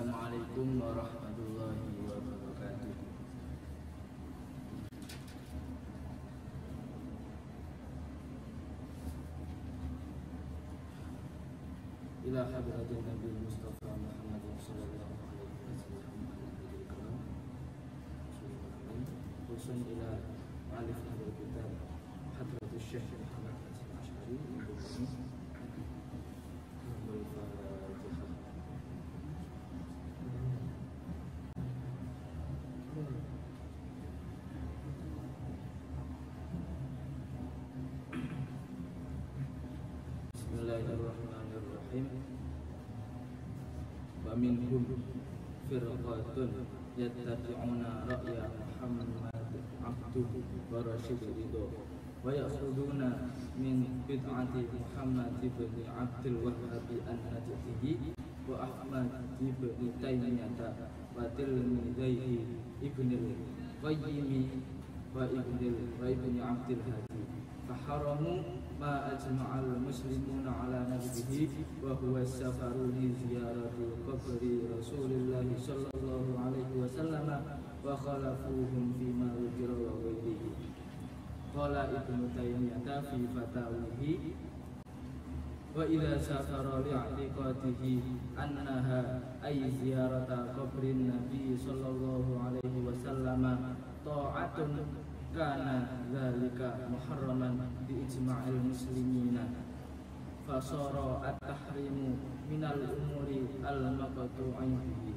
Assalamualaikum warahmatullahi wabarakatuh. Ila hadratin Nabi Mustafa Muhammad sallallahu alaihi wasallam. Khusus ila alif hadal kitab hadratus Syekh Muhammad Asy'ari. Bismillahirrahmanirrahim. Wa minhum firqatun yattabi'una ra'ya Muhammad abduhu wa rasyidhu wa ya'khuduna min bid'ati Muhammad ibn Abdul Wahhab an-Najdi wa Ahmad ibn Taimiyah wa tilmidaihi ibn al-Qayyim wa ibn Abdul Hadi faharamu ma ajma'al muslimuna ala nabiyhi wa huwa safaru li ziyarati qabri Rasulillah sallallahu alaihi wasallam wa khalafuhum fi ma ujra wa ghairihi. Qala Ibnu Taimiyah fi fatawihi wa idza safara li i'tiqadihi annaha ay ziyarata qabrin nabi sallallahu alaihi wasallam ta'atun kana dzalika muharraman bi ijma'il muslimina fasara at-tahrimu minal umuri al-maqtu'i bihi.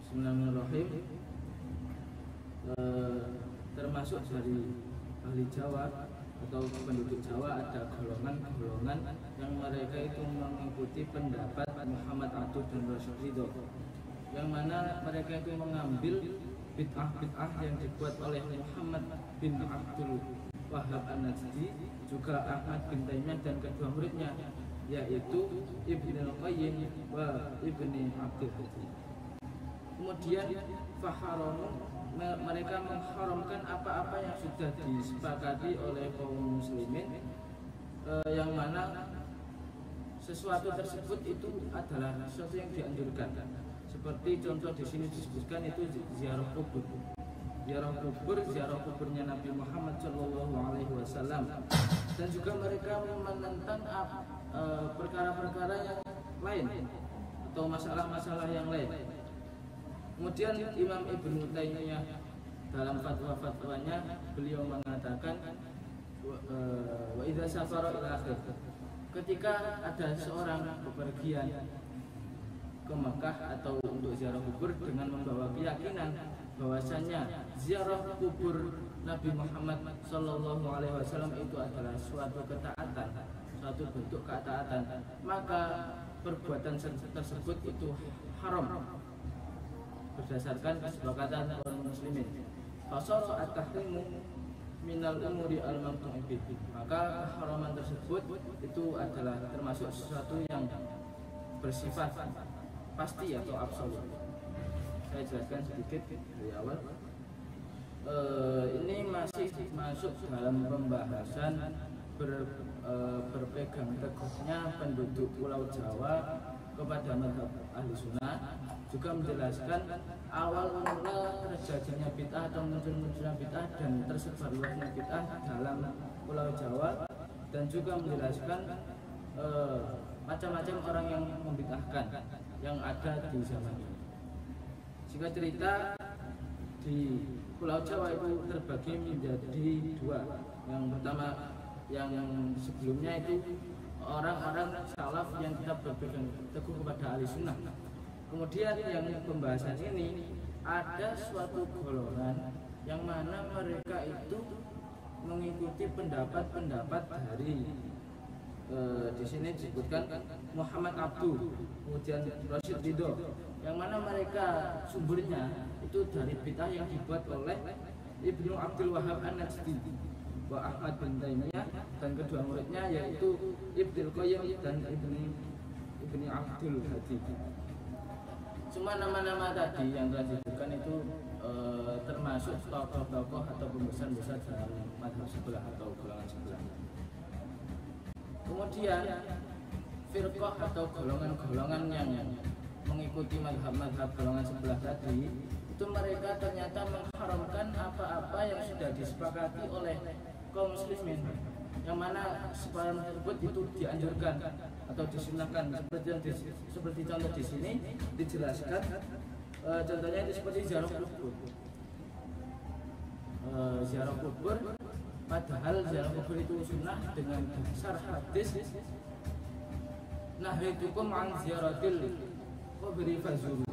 Bismillahirrahmanirrahim. Termasuk dari ahli Jawa atau penduduk Jawa ada golongan-golongan yang mereka itu mengikuti pendapat Muhammad Abduh dan Rasyidho, yang mana mereka itu mengambil bid'ah-bid'ah yang dibuat oleh Muhammad bin Abdul Wahhab an-Najdi, juga Ahmad bin Taimiyah dan kedua muridnya, yaitu Ibnu Qayyim wa Ibnu Abdul Hadi. Kemudian faharamu, mereka mengharamkan apa-apa yang sudah disepakati oleh kaum muslimin, yang mana sesuatu tersebut itu adalah sesuatu yang dianjurkan. Seperti contoh di sini disebutkan itu ziarah kubur. Ziarah kuburnya Nabi Muhammad Shallallahu Alaihi Wasallam, dan juga mereka menentang perkara-perkara yang lain atau masalah-masalah yang lain. Kemudian Imam Ibnu Taimiyah dalam fatwa-fatwanya beliau mengatakan wa idza safara ila akhir, ketika ada seorang bepergian ke Mekah atau untuk ziarah kubur dengan membawa keyakinan bahwasanya ziarah kubur Nabi Muhammad Sallallahu Alaihi Wasallam itu adalah suatu ketaatan, suatu bentuk ketaatan, maka perbuatan tersebut itu haram berdasarkan kesepakatan kaum muslimin. Fasara at-tahrimu minal umuri al-mamtu'i bihi, maka keharaman tersebut itu adalah termasuk sesuatu yang bersifat pasti atau absolut. Saya jelaskan sedikit dari awal. Ini masih masuk dalam pembahasan berpegang teguhnya penduduk Pulau Jawa kepada mazhab ahli sunnah, juga menjelaskan awal mula terjadinya bid'ah atau munculnya bid'ah dan tersebar luasnya bid'ah dalam Pulau Jawa, dan juga menjelaskan macam-macam orang yang membid'ahkan yang ada di zaman ini. Singkat cerita, di Pulau Jawa itu terbagi menjadi dua. Yang pertama, yang sebelumnya itu orang-orang salaf yang tetap berpegang teguh kepada ahli sunnah. Kemudian yang pembahasan ini ada suatu golongan yang mana mereka itu mengikuti pendapat-pendapat dari di sini disebutkan Muhammad Abduh, kemudian Rasyidho, yang mana mereka sumbernya itu dari bid'ah yang dibuat oleh Ibnu Abdul Wahhab an-Najdi wa Ahmad bin Taimiyah dan kedua muridnya yaitu Ibnu Qayyim dan Ibnu Abdul Hadi. Semua nama-nama tadi yang telah disebutkan itu termasuk tokoh-tokoh atau pembesar-besar dalam mazhab sebelah atau golongan sebelah. Kemudian firqah atau golongan-golongan yang mengikuti madhab-madhab golongan sebelah tadi, itu mereka ternyata mengharamkan apa-apa yang sudah disepakati oleh kaum muslimin, yang mana sepadan tersebut itu dianjurkan atau disunahkan, seperti contoh di sini dijelaskan. Contohnya itu seperti ziarah kubur. Ziarah kubur, padahal ziarah kubur itu sunnah dengan dasar hadis nahaitukum an ziyaratil qubri fazuru.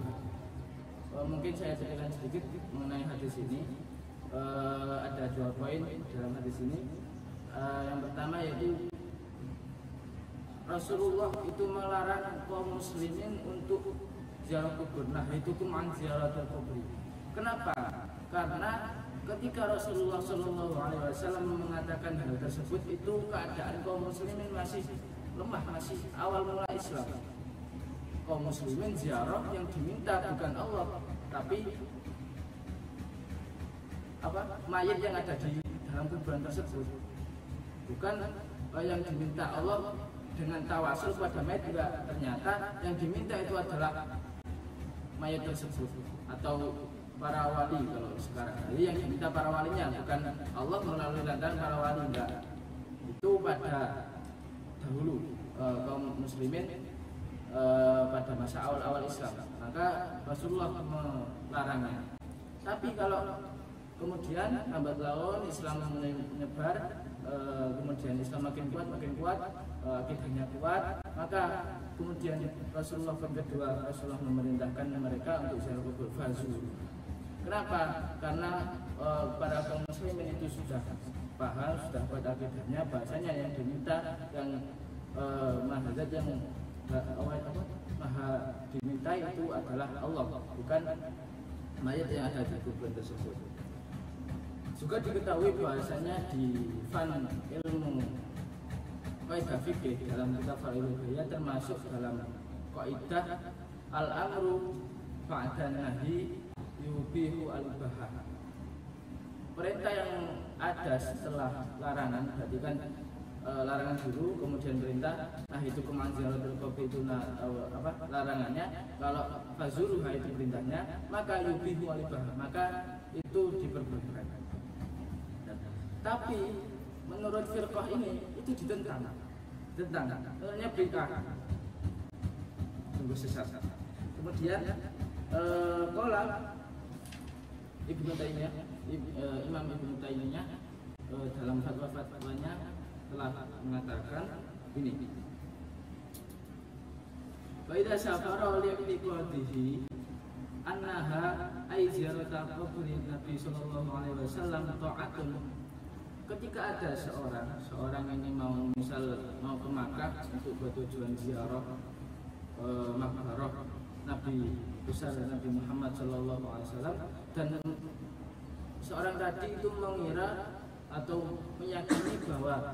Mungkin saya ceritakan sedikit mengenai hadis ini. Ada 2 poin dalam hadis ini. Yang pertama yaitu Rasulullah itu melarang kaum muslimin untuk ziarah kubur. Nahaitukum an ziyaratil qubri. Kenapa? Karena ketika Rasulullah SAW mengatakan hal tersebut, itu keadaan kaum muslimin masih lemah, masih awal mula Islam. Kaum muslimin ziarah yang diminta bukan Allah, tapi mayat yang ada di dalam kuburan tersebut. Bukan yang diminta Allah dengan tawasul pada mayat, juga ternyata yang diminta itu adalah mayat tersebut atau para wali. Kalau sekarang hari yang diminta para walinya, bukan Allah melalui lantaran para wali, enggak. Itu pada dahulu kaum muslimin pada masa awal-awal Islam, maka Rasulullah melarangnya. Tapi kalau kemudian lambat laun Islam menyebar, kemudian Islam makin kuat, akidahnya kuat, maka kemudian Rasulullah kedua Rasulullah memerintahkan mereka untuk ziarah kubur fazur. Kenapa? Karena para kaum muslimin itu sudah paham, sudah kuat akidahnya, bahasanya yang diminta, yang mahadzat, yang maha diminta itu adalah Allah, bukan mayat yang ada di kuburan tersebut. Juga diketahui bahasanya di fan ilmu kaidah fikih dalam kitab Fathul termasuk dalam kaidah al-amru ba'da nahi yubihu al-bahah. Perintah yang ada setelah larangan, berarti kan larangan dulu kemudian perintah. Nah itu kemanzalatul qubri itu larangannya. Kalau fazuruha itu perintahnya, maka yubihu al-bahah, maka itu diperbolehkan. Tapi menurut firqah ini itu ditentang, namanya bid'ah, sungguh sesat. Kemudian Ibnu Taimiyah, Imam Ibnu Taimiyah dalam fatwa-fatwanya telah mengatakan ini: Faida syafara li'tiqadihi annaha ay ziyarata qabri Nabi sallallahu alaihi wasallam ta'atun. Ketika ada seorang ini mau ke Makkah untuk bertujuan ziarah makbarah Nabi besar Nabi Muhammad sallallahu alaihi wasallam, dan seorang tadi itu mengira atau meyakini bahwa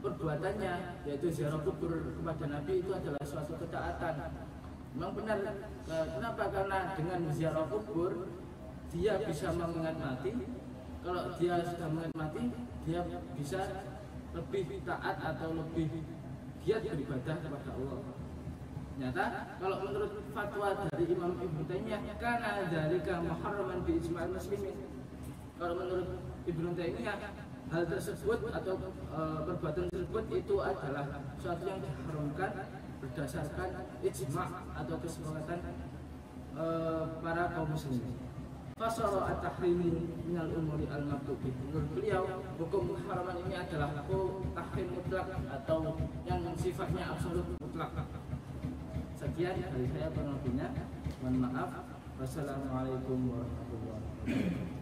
perbuatannya yaitu ziarah kubur kepada Nabi itu adalah suatu ketaatan. Memang benar. Kenapa? Karena dengan ziarah kubur dia bisa mengingat mati. Kalau dia sudah mengingat mati, dia bisa lebih taat atau lebih giat beribadah kepada Allah. Ternyata kalau menurut fatwa dari Imam Ibnu Taimiyah, karena dzalika muharraman bi ijma'il muslimin. Kalau menurut Ibnu Taimiyah, hal tersebut atau perbuatan tersebut itu adalah sesuatu yang diharamkan berdasarkan ijma' atau kesepakatan para kaum muslimin. Fasara at-tahrim minal umuri al-mabtubi. Menurut beliau, hukum keharaman ini adalah hukum tahrim mutlak atau yang sifatnya absolut mutlak. Sekian dari saya, kurang lebihnya mohon maaf. Wassalamualaikum warahmatullahi wabarakatuh.